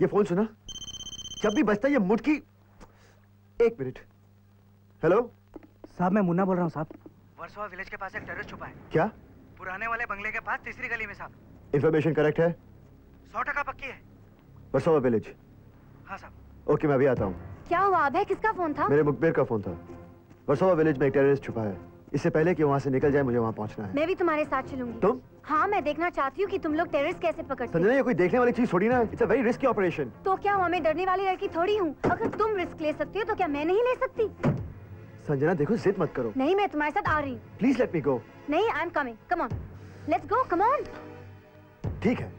ये फोन सुना? जब भी बजता है ये मुटकी। एक मिनट। हेलो साहब, मैं मुन्ना बोल रहा हूँ साहब। वर्सोवा विलेज के पास एक टेररिस्ट छुपा है। क्या? पुराने वाले बंगले के पास तीसरी गली में साहब। इंफॉर्मेशन करेक्ट है? 100% पक्की है। वर्सोवा विलेज? हाँ साहब। ओके, मैं अभी आता हूँ। क्या हुआ अभय? किसका फोन था? मेरे मुखबिर का फोन था। वर्सोवा विलेज में एक टेररिस्ट छुपा है। इससे पहले कि वहाँ से निकल जाए मुझे वहाँ पहुँचना है। मैं भी तुम्हारे साथ चलूंगी। तुम? हाँ, मैं देखना चाहती हूँ कि तुम लोग टेररिस्ट कैसे पकड़ते संजना, ये कोई देखने वाली चीज थोड़ी ना। It's a very risky operation. तो क्या हुआ? मैं डरने वाली लड़की थोड़ी हूँ। अगर तुम रिस्क ले सकती हो तो क्या मैं नहीं ले सकती? संजना देखो, जिद मत करो। नहीं, मैं तुम्हारे साथ आ रही हूँ। प्लीज लेट मी गो। नहीं, I am coming. Come on, let's go, come on. ठीक है।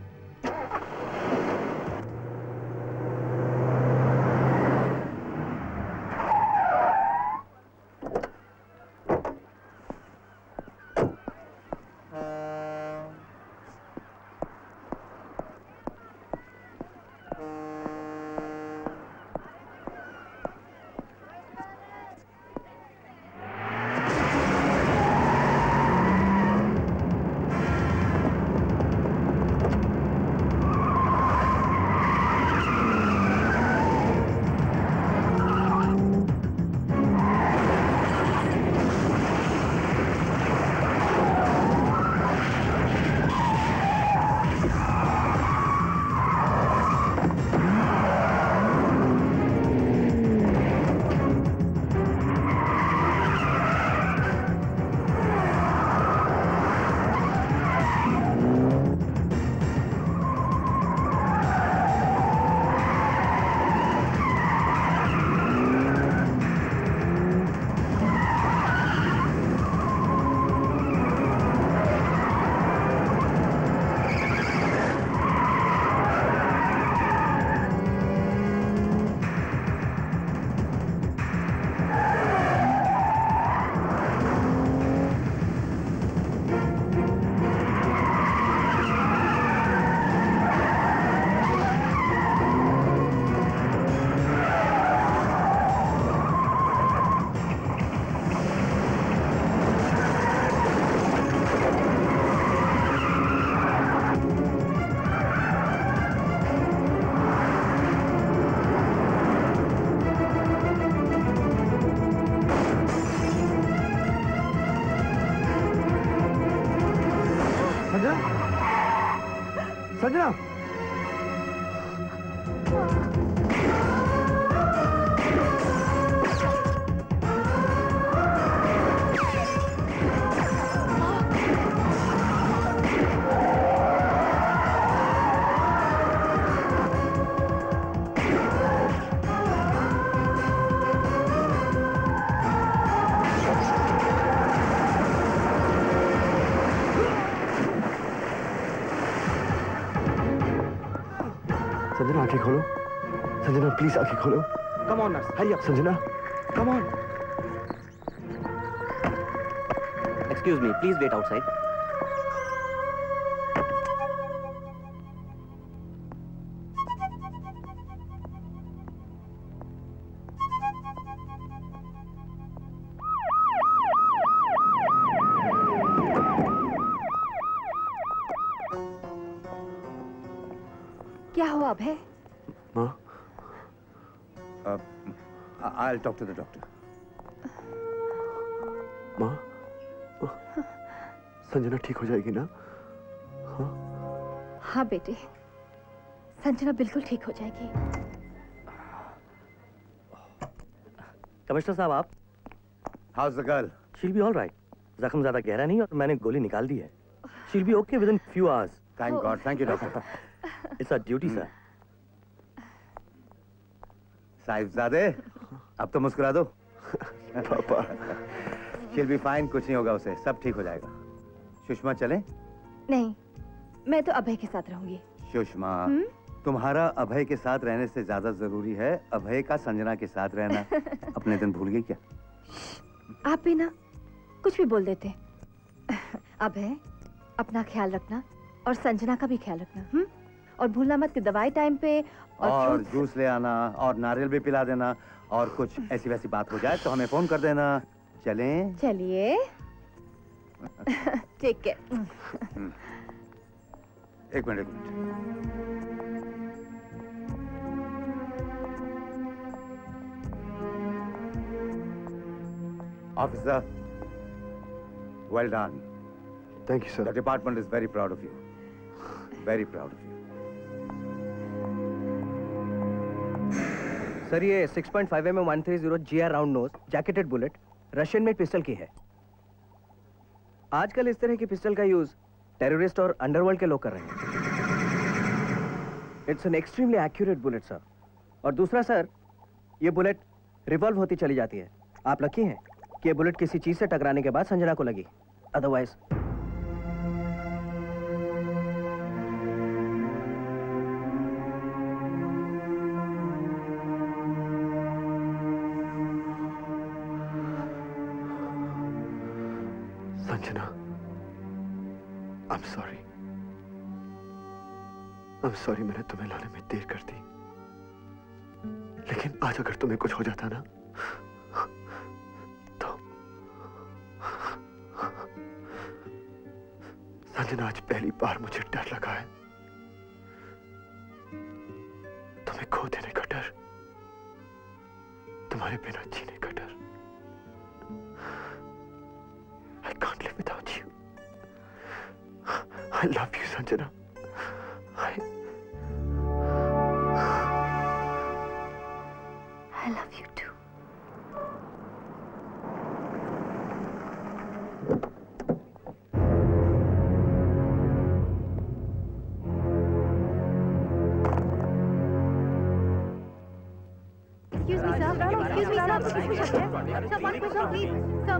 संजना, संजना आंखें खोलो। संजना प्लीज आंखें खोलो। Come on nurse, hurry up. Sanjana, come on. Excuse me, please wait outside. क्या हुआ अभय? माँ? I'll talk to the doctor. माँ? संजना ठीक हो जाएगी ना? हाँ? हाँ बेटे, संजना बिल्कुल ठीक हो जाएगी। कमिश्नर साहब, आप? How's the girl? She'll be all right. जख्म ज्यादा गहरा नहीं और मैंने गोली निकाल दी है। She'll be okay within few hours. Thank God. Thank you, doctor. It's our duty, sir. साहिबजादे, अब तो मुस्कुरा दो। पापा। She'll be fine, कुछ नहीं होगा उसे, सब ठीक हो जाएगा। सुषमा चले? नहीं, मैं तो अभय के साथ रहूंगी। सुषमा, तुम्हारा अभय के साथ रहने से ज्यादा जरूरी है अभय का संजना के साथ रहना। अपने दिन भूल गई क्या? आप भी ना कुछ भी बोल देते। अभय, अपना ख्याल रखना और संजना का भी ख्याल रखना। और भूलना मत कि दवाई टाइम पे और जूस ले आना और नारियल भी पिला देना और कुछ ऐसी वैसी बात हो जाए तो हमें फोन कर देना। चलें? चलिए। ठीक है। एक minute. Officer, well done. Thank you, The sir. department is very proud of you. Very proud of you. Sir ये 6.5 mm 130 GR round nose jacketed bullet Russian made pistol की है। आजकल इस तरह की पिस्टल का यूज टेररिस्ट और underworld के लोग कर रहे हैं। It's an extremely accurate bullet sir. और दूसरा सर, ये बुलेट रिवॉल्व होती चली जाती है। आप लकी हैं कि ये बुलेट किसी चीज से टकराने के बाद संजना को लगी, otherwise. Sanjana, I'm sorry. I'm sorry मैंने तुम्हें लाने में देर कर दी। लेकिन आज अगर तुम्हें कुछ हो जाता ना तो संजना, आज पहली बार मुझे डर लगा है। तुम्हें खो देने का डर, तुम्हारे बिना जीने का डर। I can't live without you. I love you, Sanjana. I love you too. Excuse me, sir. Excuse me, sir. Excuse me, sir. Sir, one quick, sir, please. Sir.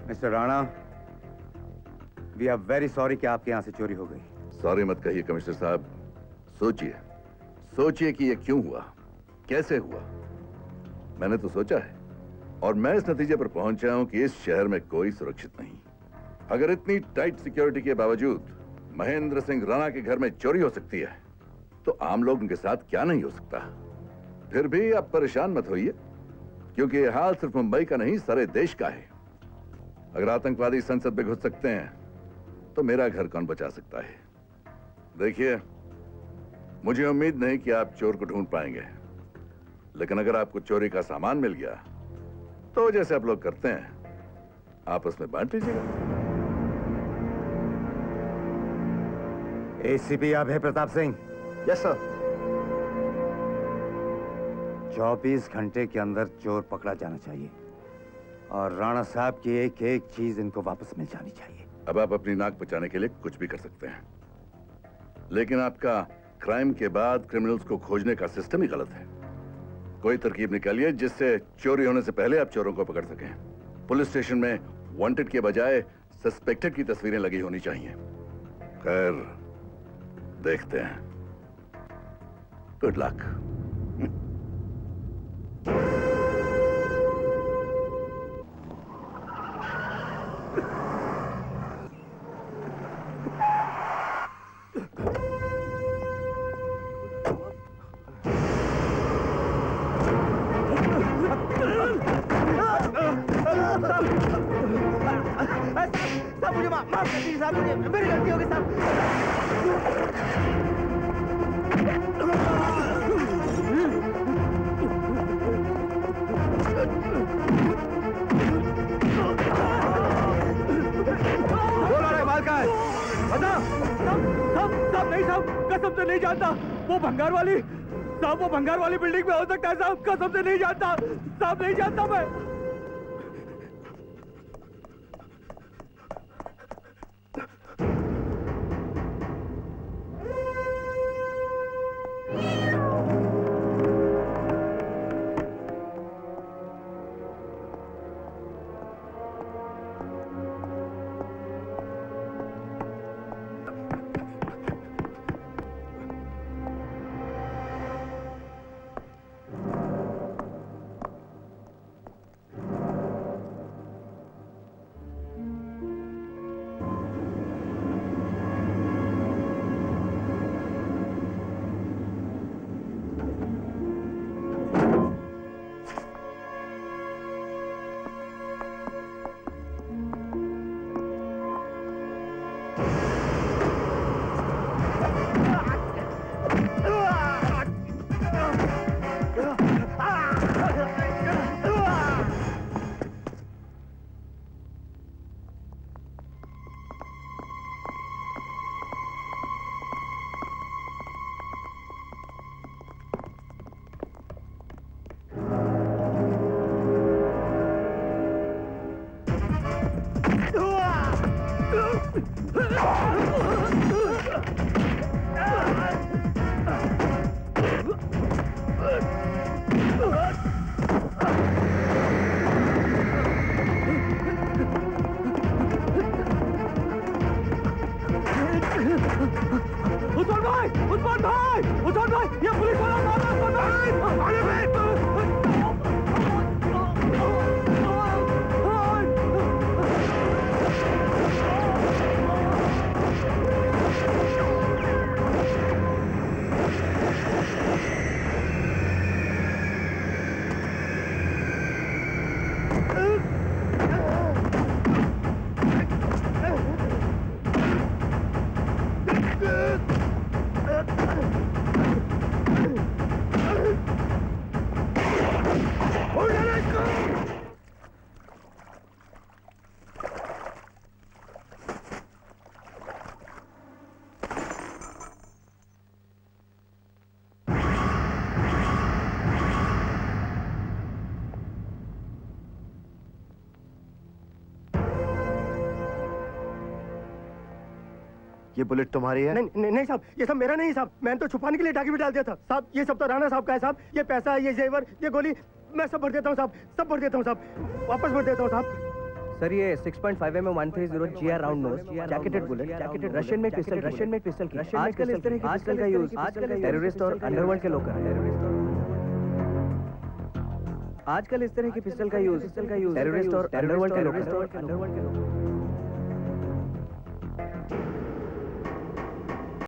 Mister Rana, we are very sorry कि आपके यहाँ से चोरी हो गई। Sorry मत कहिए commissioner साहब। सोचिए सोचिए कि ये क्यों हुआ, कैसे हुआ। मैंने तो सोचा है और मैं इस नतीजे पर पहुंचा हूं कि इस शहर में कोई सुरक्षित नहीं। अगर इतनी टाइट सिक्योरिटी के बावजूद महेंद्र सिंह राणा के घर में चोरी हो सकती है तो आम लोगों के साथ क्या नहीं हो सकता। फिर भी आप परेशान मत होइए, क्योंकि ये हाल सिर्फ मुंबई का नहीं, सारे देश का है। अगर आतंकवादी संसद में घुस सकते हैं तो मेरा घर कौन बचा सकता है। देखिए, मुझे उम्मीद नहीं कि आप चोर को ढूंढ पाएंगे, लेकिन अगर आपको चोरी का सामान मिल गया तो जैसे आप लोग करते हैं आपस में बांट लीजिएगा। एसीपी अभय प्रताप सिंह, यस सर। 24 घंटे के अंदर चोर पकड़ा जाना चाहिए और राणा साहब की एक एक चीज इनको वापस मिल जानी चाहिए। अब आप अपनी नाक बचाने के लिए कुछ भी कर सकते हैं, लेकिन आपका क्राइम के बाद क्रिमिनल्स को खोजने का सिस्टम ही गलत है। कोई तरकीब निकालिए जिससे चोरी होने से पहले आप चोरों को पकड़ सकें। पुलिस स्टेशन में वांटेड के बजाय सस्पेक्टेड की तस्वीरें लगी होनी चाहिए। खैर, देखते हैं। Good luck. साहब मुझे माफ कर दीजिए साहब, मुझे मेरी गलती हो गई साहब। बोला रे माल का है, बता। साहब नहीं साहब, कसम से नहीं जानता। वो भंगार वाली साहब, वो भंगार वाली बिल्डिंग में हो सकता है साहब, कसम से नहीं जानता साहब, नहीं जानता मैं। उस्मान भाई, उस्मान भाई, उस्मान भाई, ये पुलिस वाला मार रहा है, उस्मान भाई, आगे ये बुलेट तुम्हारी है? नहीं साहब, ये सब मेरा नहीं साहब, मैंने तो छुपाने के लिए टाकी में डाल दिया था साहब। ये सब तो राणा साहब का है साहब। ये पैसा, ये जेवर, ये गोली मैं सब भर देता हूँ साहब, सब भर देता हूँ साहब, वापस भर देता हूँ साहब। सर ये 6.5 mm 130 GR round nose, jacketed bullet, Russian में पिस्टल की। आजकल इस तरह की पिस्टल का यूज टेररिस्ट और अंडरवर्ल्ड के लोग कर रहे हैं। आजकल इस तरह की पिस्टल का यूज टेररिस्ट और अंडरवर्ल्ड के लोग कर रहे हैं।